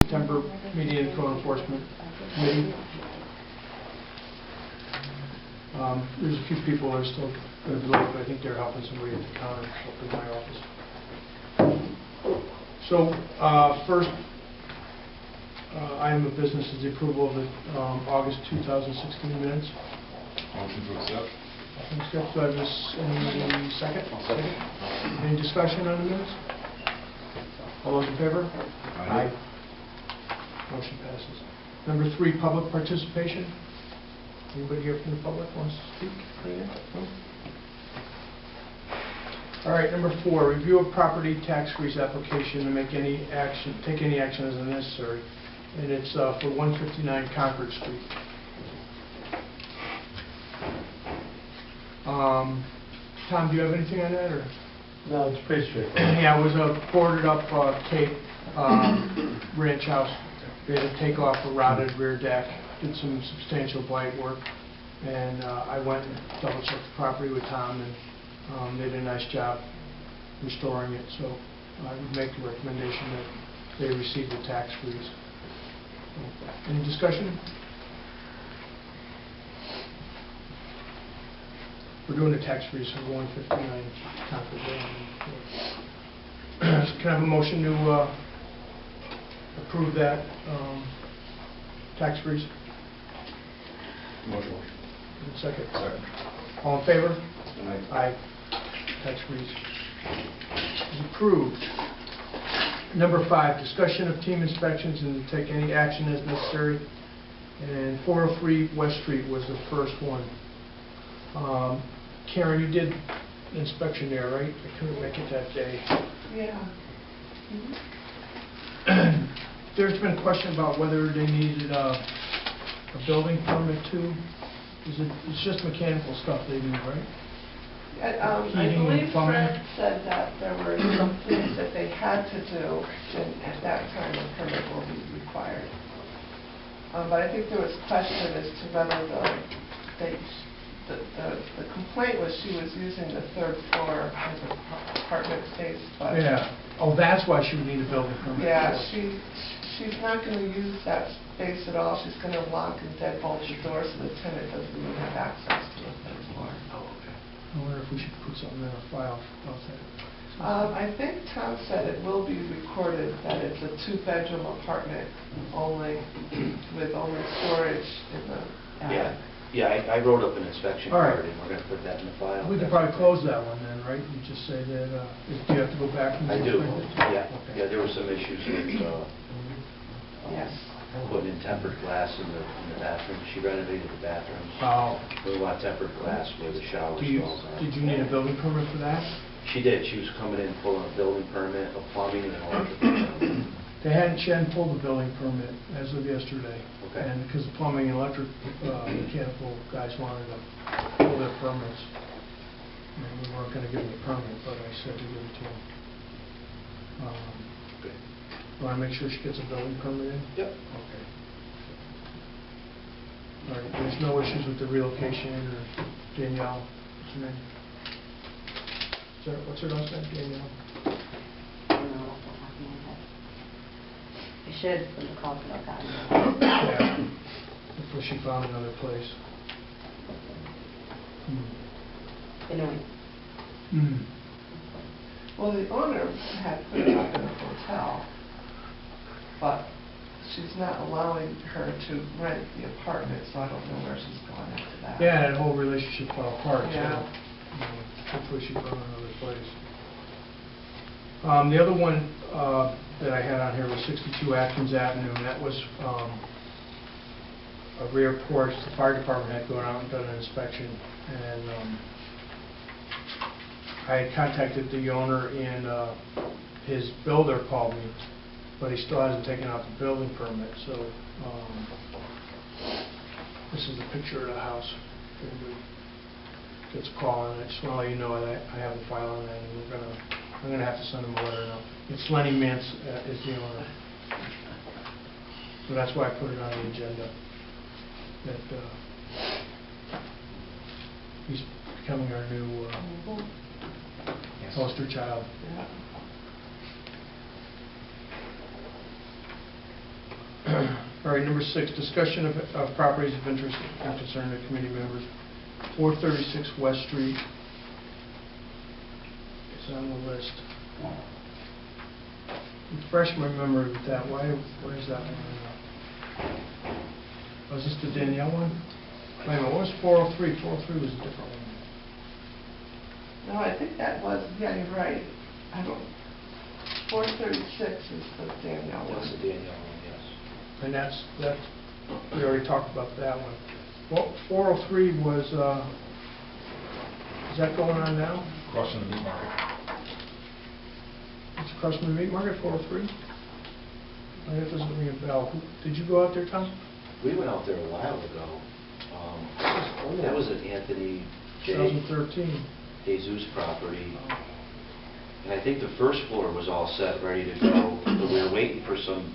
September meeting of the Code Enforcement Committee. There's a few people that are still going to be late, but I think they're helping somebody at the counter up in my office. So, first item of business is the approval of the August 2016 minutes. Motion to accept. Do I have any second? Second. Any discussion on the minutes? All those in favor? Aye. Motion passes. Number 3, public participation. Anybody here from the public wants to speak? No? All right, number 4, review of property tax freeze application and take any action as necessary. And it's for 159 Concord Street. Tom, do you have anything on that, or? No, it's pretty straightforward. Yeah, it was a boarded up Cape ranch house. They had to take off a rotted rear deck, did some substantial blight work, and I went and double checked the property with Tom, and they did a nice job restoring it. So I would make the recommendation that they receive the tax freeze. Any discussion? We're doing a tax freeze for 159 Concord Lane. Can I have a motion to approve that tax freeze? Motion. Second. Second. All in favor? Aye. Aye. Tax freeze is approved. Number 5, discussion of team inspections and to take any action as necessary. And 403 West Street was the first one. Karen, you did inspection there, right? I couldn't make it that day. Yeah. There's been a question about whether they needed a building permit too. It's just mechanical stuff they do, right? I Heating and believe plumbing? Fred said that there were some things that they had to do, and at that time a permit will be required. But I think there was question as to whether the complaint was she was using the 3rd floor as an apartment space, but Yeah. Oh, that's why she would need a building permit. yeah, she's not going to use that space at all. She's going to lock and deadbolt the door so the tenant doesn't even have access to the 3rd floor. Oh, okay. I wonder if we should put something in our file about that. I think Tom said it will be recorded that it's a 2-bedroom apartment only, with only storage in the attic. Yeah, I wrote up an inspection All right. card, and we're going to put that in the file. We could probably close that one then, right? You just say that, do you have to go back and... I do, yeah. Okay. Yeah, there were some issues with Yes. putting in tempered glass in the bathroom. She renovated the bathrooms. Oh. We want tempered glass where the shower stalls are. Did you need a building permit for that? She did. She was coming in pulling a building permit, a plumbing and an electrical permit. They hadn't pulled the building permit as of yesterday. Okay. And because the plumbing and electric mechanical guys wanted to pull their permits. And we weren't going to give them the permit, but I said to give it to them. Good. Want to make sure she gets a building permit in? Yep. Okay. All right, there's no issues with the relocation or Danielle, what's her name? What's her last name, Danielle? I don't know off the top of my head. I should, from the call that I got. Yeah, before she found another place. Anyway. Well, the owner had put it up in a hotel, but she's not allowing her to rent the apartment, so I don't know where she's going after that. Yeah, that whole relationship fell apart, so Yeah. Hopefully she found another place. The other one that I had on here was 62 Atkins Avenue, and that was a rear porch. The fire department had gone out and done an inspection, and I had contacted the owner, and his builder called me, but he still hasn't taken out the building permit. So this is the picture of the house. If anybody gets a call, and I just want to let you know that I have the file on that, and I'm gonna have to send him a letter now. It's Lenny Mintz is the owner, so that's why I put it on the agenda. That he's becoming our new poster child. Yeah. All right, number 6, discussion of properties of interest and concern to committee members. 436 West Street is on the list. Refresh my memory with that. Why is that one? Was this the Danielle one? Wait a minute, what was 403? 403 was a different one. No, I think that was, yeah, you're right. I don't, 436 is the Danielle one. That's the Danielle one, yes. And that's, we already talked about that one. Well, 403 was, is that going on now? Crossing the meat market. It's across from the meat market, 403? That doesn't ring a bell. Did you go out there, Tom? We went out there a while ago. That was at Anthony J. 2013. Jesus property. And I think the first floor was all set, ready to go, but we were waiting for some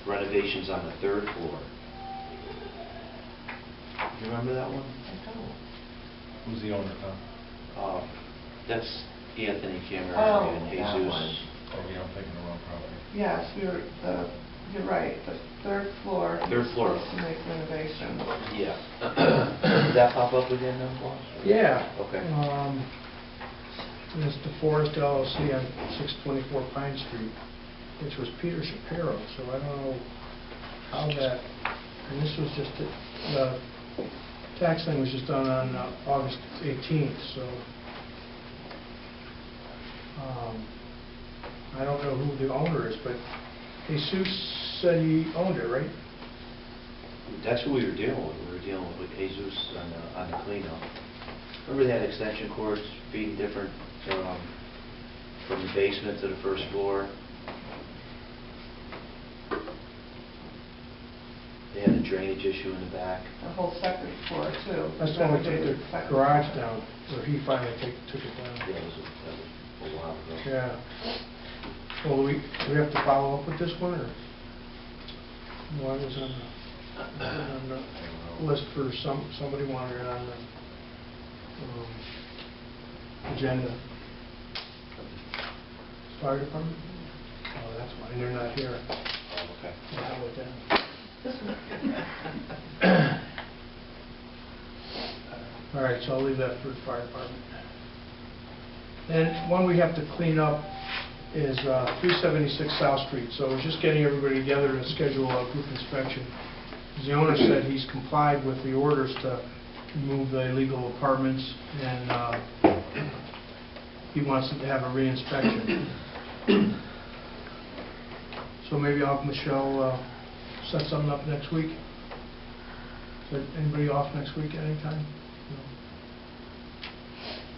renovations on the 3rd floor. You remember that one? I don't. Who's the owner, Tom? That's Anthony Cameron Oh, and that Jesus. one. Oh, yeah, I'm thinking the wrong property. Yes, you're right, the 3rd floor. Third floor. Supposed to make renovations. Yeah. Did that pop up again now, boss? Yeah. Okay. It's the Forest LLC on 624 Pine Street, which was Peter Shapiro, so I don't know how that, and this was just, the tax thing was just done on August 18th, so I don't know who the owner is, but Jesus said he owned it, right? That's who we were dealing with. We were dealing with Jesus on the cleanup. Remember they had extension cords feeding different from the basement to the 1st floor? They had a drainage issue in the back. The whole 2nd floor, too. That's when we took Renovated the second garage floor. down, or he finally took it down. Yeah, that was a while ago. Yeah. Well, we have to follow up with this one, or? No, I was on the list for somebody wanted it on the agenda. Fire department? Oh, that's why, they're not here. Oh, okay. The hell with them. All right, so I'll leave that for the fire department. And one we have to clean up is 376 South Street. So we're just getting everybody together to schedule a group inspection. The owner said he's complied with the orders to remove the illegal apartments, and he wants to have a re-inspection. So maybe I'll have Michelle set something up next week. Is anybody off next week at any time? No.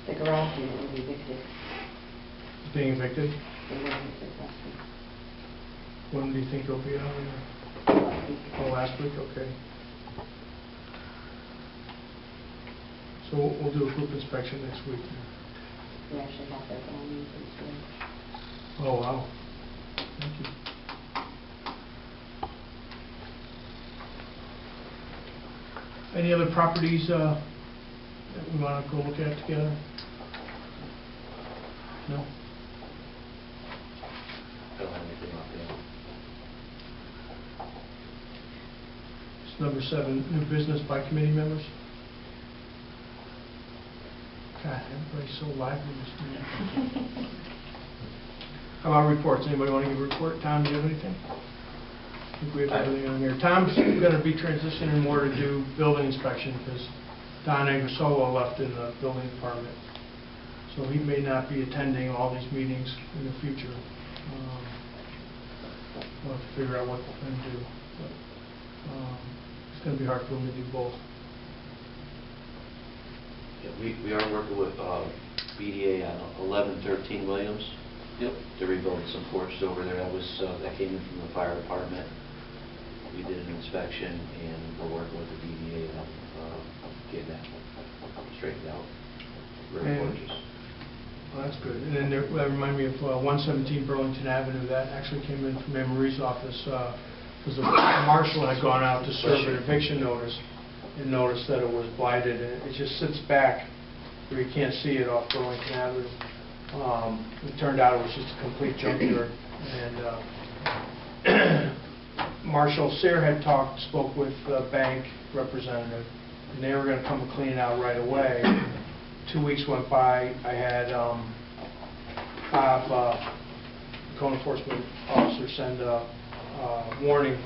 The garage unit will be evicted. It's being evicted? They were evicted last week. When do you think it'll be out? Last week. Oh, last week, okay. So we'll do a group inspection next week. We actually have their belongings in storage. Oh, wow. Thank you. Any other properties that we want to go look at together? No? I don't have anything out there. It's number 7, new business by committee members. God, everybody's so lively this morning. How about reports? Anybody want to give a report? Tom, do you have anything? I think we have everything on here. Tom's going to be transitioning more to do building inspection because Don Anguisolo left in the building department. So he may not be attending all these meetings in the future. We'll have to figure out what we're going to do. But, it's going to be hard for him to do both. Yeah, we are working with BDA on 1113 Williams. Yep. They're rebuilding some porches over there. That came in from the fire department. We did an inspection, and we're working with the BDA on getting that straightened out. Very gorgeous. Well, that's good. And then that reminded me of 117 Burlington Avenue. That actually came in from Anne Marie's office because the marshal had gone out to serve an eviction notice and noticed that it was blighted, and it just sits back where you can't see it off Burlington Avenue. It turned out it was just a complete junkyard, and Marshall Sayre had spoke with the bank representative, and they were gonna come and clean it out right away. 2 weeks went by, I had code enforcement officer send a warning to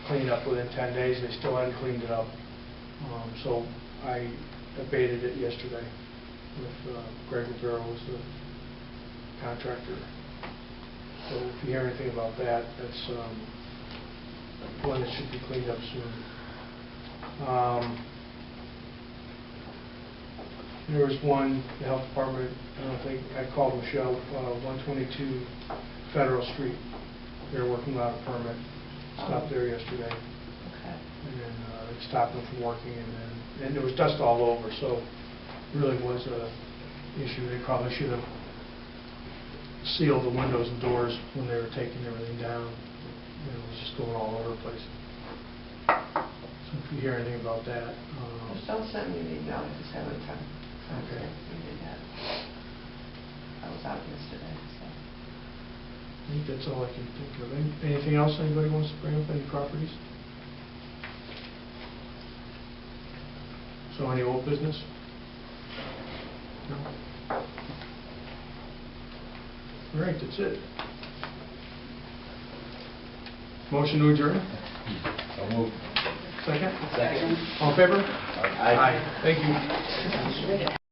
clean it up within 10 days, they still hadn't cleaned it up. So I abated it yesterday with Greg Rivera was the contractor. So if you hear anything about that, that's one that should be cleaned up soon. There was one, the health department, I don't think, I called Michelle, 122 Federal Street. They're working out a permit. Stopped there yesterday. Okay. And then it stopped them from working, and there was dust all over, so it really was a issue. They probably should have sealed the windows and doors when they were taking everything down. It was just going all over the place. So if you hear anything about that, Michelle sent me an email, I just haven't time. Okay. I was out yesterday, so. I think that's all I can think of. Anything else anybody wants to bring up, any properties? So any old business? No? All right, that's it. Motion to adjourn? So moved. Second? Second. All in favor? Aye. Thank you.